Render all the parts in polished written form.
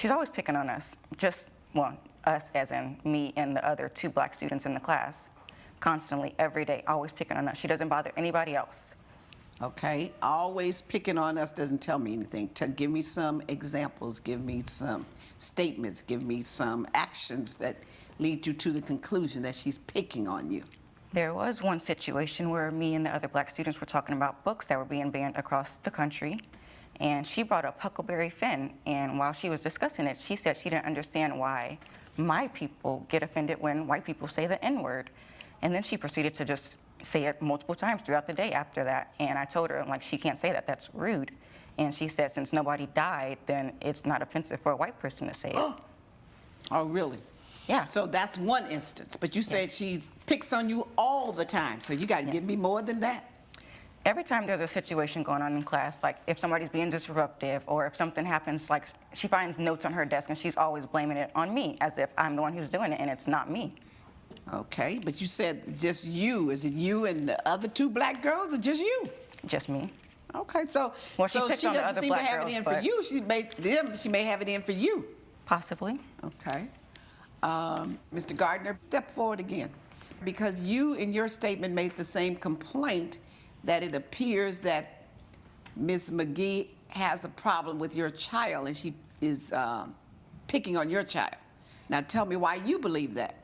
She's always picking on us, well, us as in me and the other 2 black students in the class, constantly, every day, always picking on us. She doesn't bother anybody else. Okay, always picking on us doesn't tell me anything. Give me some examples, give me some statements, give me some actions that lead you to the conclusion that she's picking on you. There was one situation where me and the other black students were talking about books that were being banned across the country, and she brought up Huckleberry Finn, and while she was discussing it, she said she didn't understand why my people get offended when white people say the N-word. And then she proceeded to just say it multiple times throughout the day after that, and I told her, like, she can't say that, that's rude. And she said since nobody died, then it's not offensive for a white person to say it. Oh, really? Yeah. So that's one instance, but you said she picks on you all the time, so you got to give me more than that. Every time there's a situation going on in class, like if somebody's being disruptive or if something happens, like she finds notes on her desk and she's always blaming it on me as if I'm the one who's doing it and it's not me. Okay, but you said just you. Is it you and the other 2 black girls or just you? Just me. Okay, so, Well, she so picked she on the doesn't other seem to black have girls, it in for but- you. She may have it in for you. Possibly. Okay. Mr. Gardner, step forward again. Because you in your statement made the same complaint that it appears that Ms. McGee has a problem with your child and she is picking on your child. Now tell me why you believe that.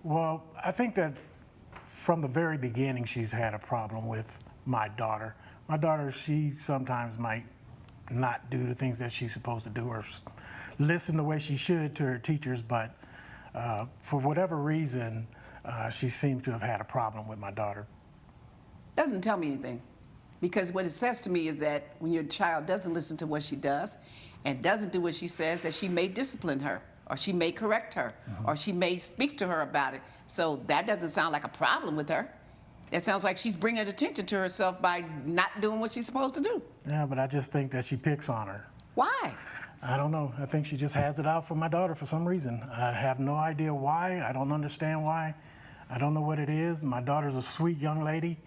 Well, I think that from the very beginning, she's had a problem with my daughter. My daughter, she sometimes might not do the things that she's supposed to do or listen the way she should to her teachers, but for whatever reason, she seems to have had a problem with my daughter. Doesn't tell me anything. Because what it says to me is that when your child doesn't listen to what she does and doesn't do what she says, that she may discipline her, or she may correct her, or she may speak to her about it. So that doesn't sound like a problem with her. It sounds like she's bringing attention to herself by not doing what she's supposed to do. Yeah, but I just think that she picks on her. Why? I don't know. I think she just has it out for my daughter for some reason. I have no idea why. I don't understand why. I don't know what it is. My daughter's a sweet young lady.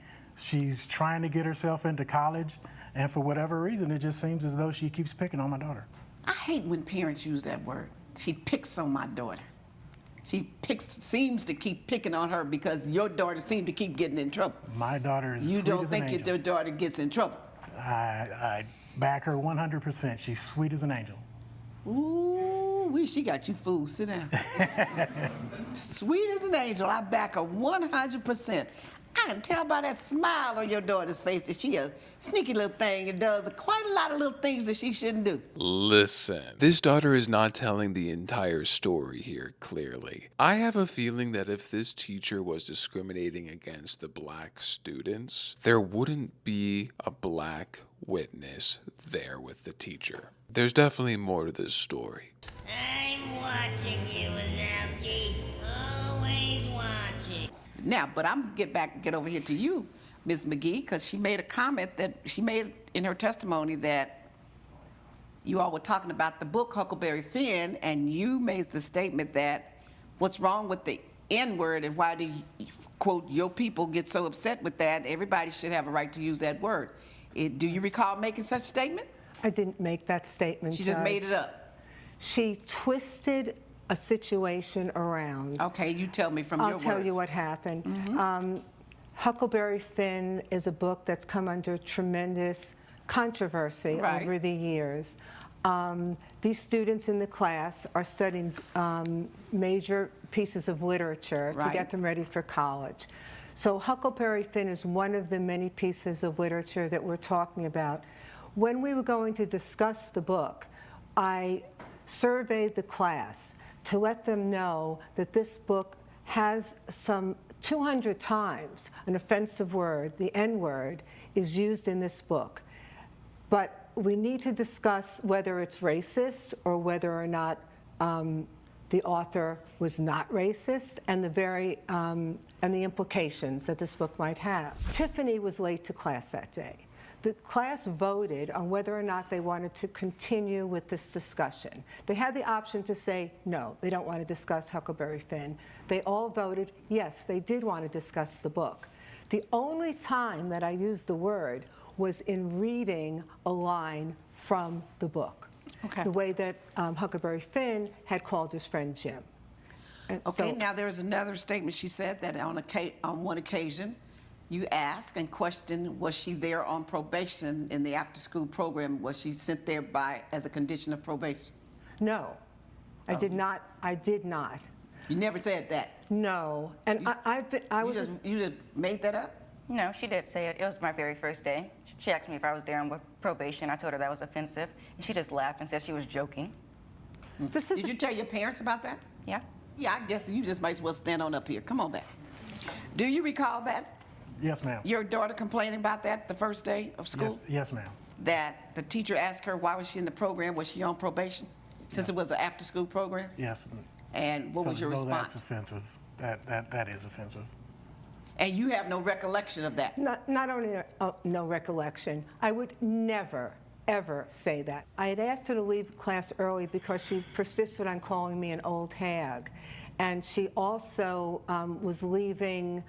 She's trying to get herself into college, and for whatever reason, it just seems as though she keeps picking on my daughter. I hate when parents use that word. She picks on my daughter. Seems to keep picking on her because your daughter seems to keep getting in trouble. My daughter is You sweet don't as an think angel. your daughter gets in trouble? I back her 100%. She's sweet as an angel. Ooh, she got you fooled. Sit down. Sweet as an angel. I back her 100%. I can tell by that smile on your daughter's face that she a sneaky little thing and does quite a lot of little things that she shouldn't do. Listen, this daughter is not telling the entire story here, clearly. I have a feeling that if this teacher was discriminating against the black students, there wouldn't be a black witness there with the teacher. There's definitely more to this story. I'm watching you, Wazowski. Always watching. Now, but I'm get over here to you, Ms. McGee, because she made a comment that she made in her testimony that you all were talking about the book Huckleberry Finn, and you made the statement that what's wrong with the N-word and why do, quote, your people get so upset with that? Everybody should have a right to use that word. Do you recall making such a statement? I didn't make that statement, She just Judge. made it up. She twisted a situation around. Okay, you tell me from your I'll words. tell you what happened. Huckleberry Finn is a book that's come under tremendous controversy Right. over the years. These students in the class are studying major pieces of literature Right. to get them ready for college. So Huckleberry Finn is one of the many pieces of literature that we're talking about. When we were going to discuss the book, I surveyed the class to let them know that this book has some 200 times an offensive word, the N-word, is used in this book. But we need to discuss whether it's racist or whether or not the author was not racist and the implications that this book might have. Tiffany was late to class that day. The class voted on whether or not they wanted to continue with this discussion. They had the option to say, no, they don't want to discuss Huckleberry Finn. They all voted, yes, they did want to discuss the book. The only time that I used the word was in reading a line from the book. Okay. the way that Huckleberry Finn had called his friend Jim. And Okay, so- now there's another statement she said that on one occasion, you asked and questioned, was she there on probation in the after-school program? Was she sent there as a condition of probation? No, I did not. I did not. You never said that. No, and You just made that up? No, she did say it. It was my very first day. She asked me if I was there on probation. I told her that was offensive, and she just laughed and said she was joking. This is Did you tell your parents about that? Yeah. Yeah, I guess you just might as well stand on up here. Come on back. Do you recall that? Yes, ma'am. Your daughter complaining about that the first day of school? Yes, ma'am. That the teacher asked her why was she in the program? Was she on probation? Since it was an after-school program? Yes. And what was your Feel as though response? That's offensive. That is offensive. And you have no recollection of that? not only no recollection. I would never, ever say that. I had asked her to leave class early because she persisted on calling me an old hag. And she also was leaving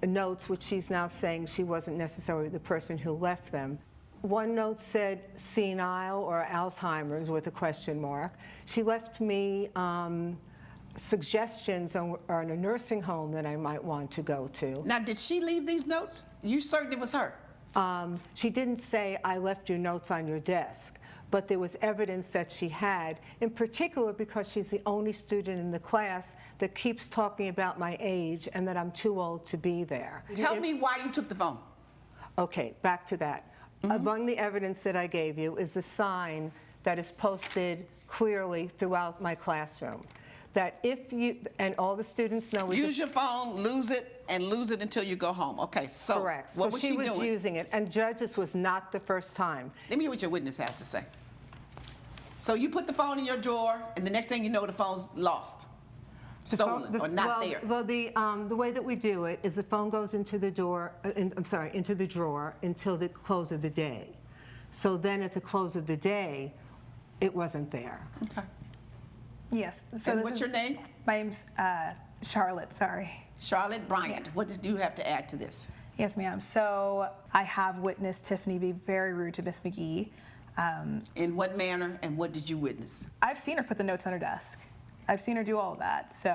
notes, which she's now saying she wasn't necessarily the person who left them. One note said senile or Alzheimer's with a question mark. She left me suggestions on a nursing home that I might want to go to. Now, did she leave these notes? You certain it was her? She didn't say, I left your notes on your desk, but there was evidence that she had, in particular because she's the only student in the class that keeps talking about my age and that I'm too old to be there. Tell me why you took the phone. Okay, back to that. Among the evidence that I gave you is the sign that is posted clearly throughout my classroom. That if you, and all the students know. Use your phone, lose it, and lose it until you go home. Okay, so Correct. what So was she she was doing? using it, and Judge, this was not the first time. Let me hear what your witness has to say. So you put the phone in your drawer, and the next thing you know, the phone's lost, stolen, or not there. Well, the way that we do it is the phone goes into the door. Into the drawer until the close of the day. So then, at the close of the day, it wasn't there. Okay. Yes. And what's your name? My name's Charlotte, sorry. Charlotte Bryant. What did you have to add to this? Yes, ma'am. So I have witnessed Tiffany be very rude to Miss McGee. In what manner, and what did you witness? I've seen her put the notes on her desk. I've seen her do all of that. So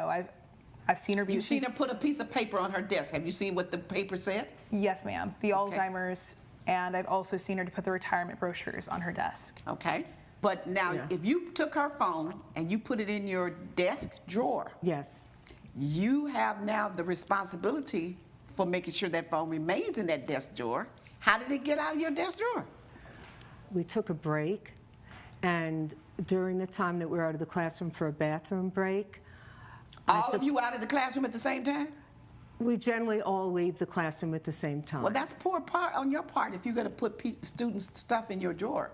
I've seen her be. You've seen her put a piece of paper on her desk. Have you seen what the paper said? Yes, ma'am. The Alzheimer's, and I've also seen her to put the retirement brochures on her desk. Okay. But now, if you took her phone and you put it in your desk drawer, Yes. you have now the responsibility for making sure that phone remains in that desk drawer. How did it get out of your desk drawer? We took a break, and during the time that we were out of the classroom for a bathroom break, All of you out of the classroom at the same time? we generally all leave the classroom at the same time. Well, that's poor part on your part if you're going to put students' stuff in your drawer.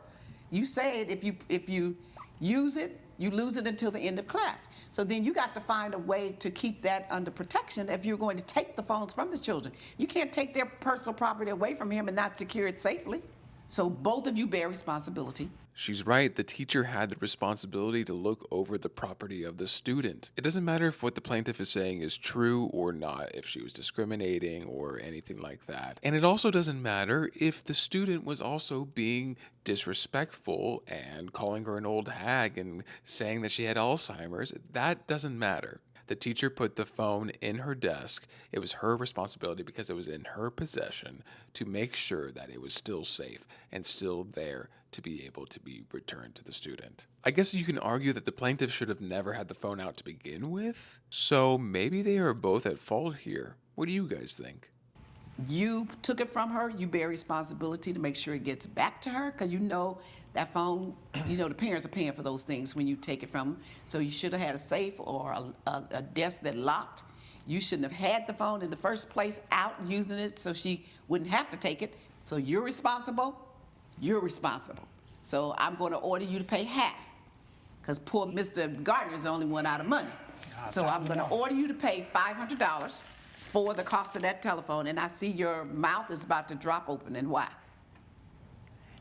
You said if you use it, you lose it until the end of class. So then you got to find a way to keep that under protection if you're going to take the phones from the children. You can't take their personal property away from him and not secure it safely. So both of you bear responsibility. She's right, the teacher had the responsibility to look over the property of the student. It doesn't matter if what the plaintiff is saying is true or not, if she was discriminating or anything like that. And it also doesn't matter if the student was also being disrespectful and calling her an old hag and saying that she had Alzheimer's. That doesn't matter. The teacher put the phone in her desk. It was her responsibility because it was in her possession to make sure that it was still safe and still there to be able to be returned to the student. I guess you can argue that the plaintiff should have never had the phone out to begin with. So maybe they are both at fault here. What do you guys think? You took it from her, you bear responsibility to make sure it gets back to her, because you know that phone, you know the parents are paying for those things when you take it from them. So you should have had a safe or a desk that locked. You shouldn't have had the phone in the first place out using it so she wouldn't have to take it. So you're responsible. So I'm going to order you to pay half, because poor Mr. Gardner's the only one out of money. So I'm going to order you to pay $500 for the cost of that telephone, and I see your mouth is about to drop open, and why?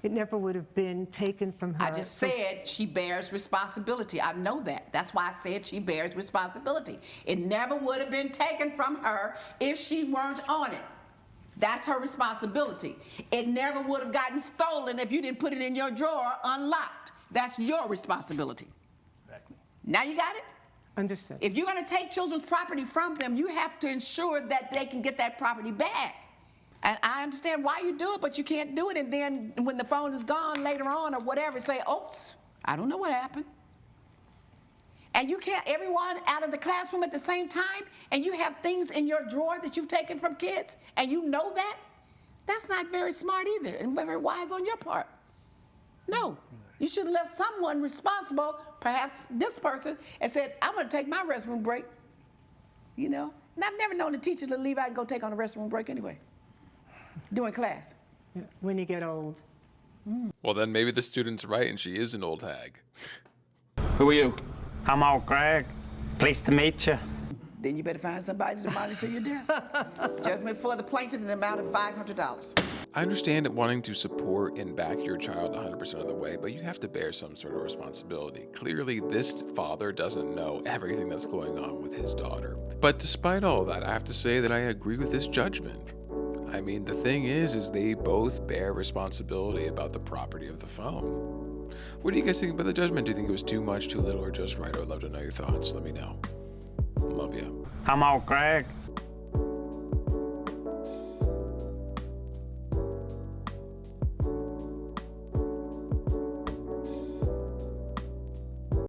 It never would have been taken from her. I just said she bears responsibility. I know that. That's why I said she bears responsibility. It never would have been taken from her if she weren't on it. That's her responsibility. It never would have gotten stolen if you didn't put it in your drawer unlocked. That's your responsibility. Exactly. Now you got it? Understood. If you're going to take children's property from them, you have to ensure that they can get that property back. And I understand why you do it, but you can't do it. And then when the phone is gone later on or whatever, say, oops, I don't know what happened. And you can't, everyone out of the classroom at the same time, and you have things in your drawer that you've taken from kids, and you know that, that's not very smart either, and very wise on your part. No, you should have left someone responsible, perhaps this person, and said, I'm gonna take my restroom break, you know? And I've never known a teacher to leave out and go take on a restroom break anyway, during class. Yeah, when you get old. Well, then maybe the student's right and she is an old hag. Who are you? I'm old Greg. Pleased to meet you. Then you better find somebody to monitor your desk. Judgment for the plaintiff in the amount of $500. I understand wanting to support and back your child 100% of the way, but you have to bear some sort of responsibility. Clearly, this father doesn't know everything that's going on with his daughter. But despite all that, I have to say that I agree with this judgment. I mean, the thing is they both bear responsibility about the property of the phone. What do you guys think about the judgment? Do you think it was too much, too little, or just right? I would love to know your thoughts. Let me know. Love you. I'm old Greg.